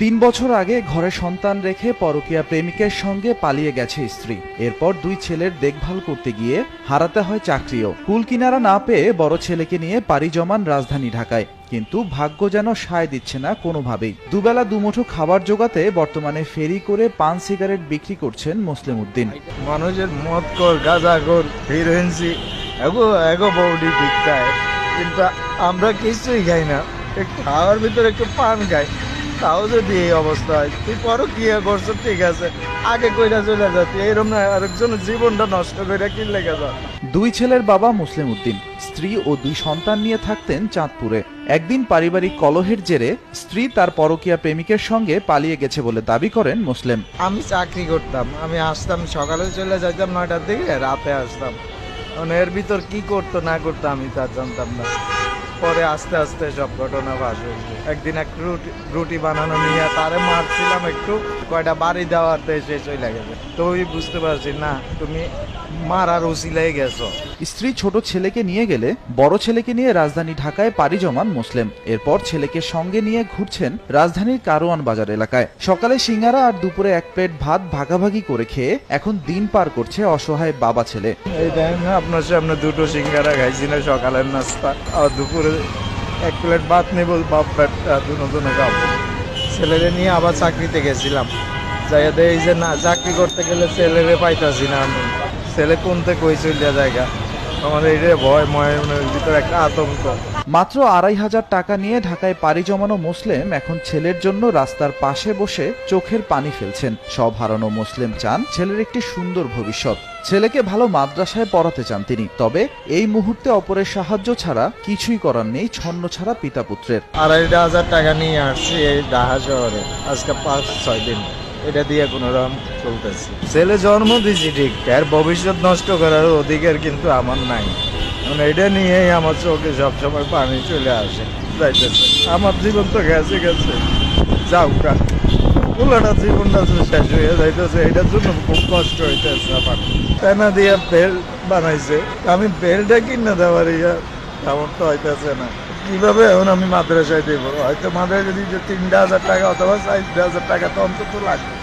3 বছর আগে ঘরে সন্তান রেখে পরকীয়া প্রেমিকের সঙ্গে পালিয়ে গেছে স্ত্রী। এরপর 2 ছেলের দেখভাল করতে গিয়ে হারাতে হয় চাকরিও। কুল কিনারা না পেয়ে বড় ছেলেকে নিয়ে পাড়ি জমান রাজধানী ঢাকায়। কিন্তু ভাগ্য যেন সায় দিচ্ছে না কোনোভাবেই। দুবেলা দুমুঠো খাবার জোগাতে বর্তমানে ফেরি করে পান সিগারেট বিক্রি করছেন মুসলিম উদ্দিন। মানুষের মদ কর, গাঁজা কর, হিরোইনসি এগো বৌডি বিকতায়, কিন্তু আমরা কিছুই খাই না। একটু খাওয়ার ভিতরে একটু পান খাই, তাও যদি এই অবস্থা হয়, তুই পরও কি করছো, ঠিক আছে আগে কইরা চলে যাচ্ছি, এইরকম না আরেকজনের জীবনটা নষ্ট করে কি লেগে যা। 2 ছেলের বাবা মুসলিম উদ্দিন স্ত্রী ও 2 সন্তান নিয়ে থাকতেন চাঁদপুরে। একদিন পারিবারিক কলহের জেরে স্ত্রী তার পরকীয়া প্রেমিকের সঙ্গে পালিয়ে গেছে বলে দাবি করেন মুসলিম। আমি চাকরি করতাম, আমি আসতাম সকালে চলে যাইতাম 9টার দিকে, রাতে আসতাম। এর ভিতর কি করতো না করতো আমি তার জানতাম না। পরে আস্তে আস্তে সব ঘটনা ফাঁস হয়েছে। একদিন একটু রুটি বানানো নিয়ে তারে মারছিলাম, একটু কয়টা বাড়ি দেওয়াতে সে চলে গেছে। তো ওই বুঝতে পারছি না তুমি মারার উসিলাই গেছো। স্ত্রী ছোট ছেলেকে নিয়ে গেলে বড় ছেলেকে নিয়ে রাজধানী ঢাকায় পাড়ি জমান মুসলিম। এরপর ছেলেকে সঙ্গে নিয়ে ঘুরছেন রাজধানীর কারওয়ান বাজার এলাকায়। সকালে সিঙ্গারা আর দুপুরে 1 প্লেট ভাত ভাগাভাগি করে খেয়ে এখন দিন পার করছে অসহায় বাবা ছেলে। এই দেখেন আপনার সামনে 2টো সিঙ্গারা খাইছি না সকালের নাস্তা, আর দুপুরে 1 প্লেট ভাত নেব, বাপ পেটটা দুনো খাবো। ছেলেরে নিয়ে আবার চাকরিতে গেছিলাম, যাই এই যে না চাকরি করতে গেলে ছেলেরে পাইতাছি না আমি। ছেলে কোনতে কই চলিয়া জায়গা, আমাদের এটা ভয় মনের ভিতরে একটা আতঙ্ক। মাত্র 2,500 টাকা নিয়ে ঢাকায় পাড়ি জমানো মুসলিম এখন ছেলের জন্য রাস্তার পাশে বসে চোখের পানি ফেলছেন। সব হারানো মুসলিম চান ছেলের একটি সুন্দর ভবিষ্যৎ। ছেলেকে ভালো মাদ্রাসায় পড়াতে চান তিনি। তবে এই মুহূর্তে অপরের সাহায্য ছাড়া কিছুই করার নেই ছন্ন ছাড়া পিতা পুত্রের। 2,500 টাকা নিয়ে আসছি এই ঢাকা শহরে, আজকে 5-6 দিন এটা দিয়ে কোনো রকম চলতেছে। ছেলে জন্ম দিয়েছি ঠিক, এর ভবিষ্যৎ নষ্ট করার অধিকার কিন্তু আমার নাই। মানে এটা নিয়েই আমার চোখে সবসময় পানি চলে আসে, যাইতেছে। আমার জীবন তো গেছে যাও কা, পুরোটা জীবনটা শেষ হয়ে যাইতেছে। এটার জন্য খুব কষ্ট হইতেছে আমার। পেনা দিয়ে বেল বানাইছে, আমি বেলটা কিনে দেওয়ার তেমন তো হইতেছে না। কিভাবে এখন আমি মাদ্রাসায় দেবো? হয়তো মাদ্রাসায় যদি 3,000 টাকা অথবা 4,000 টাকা তো অন্তত লাগবে।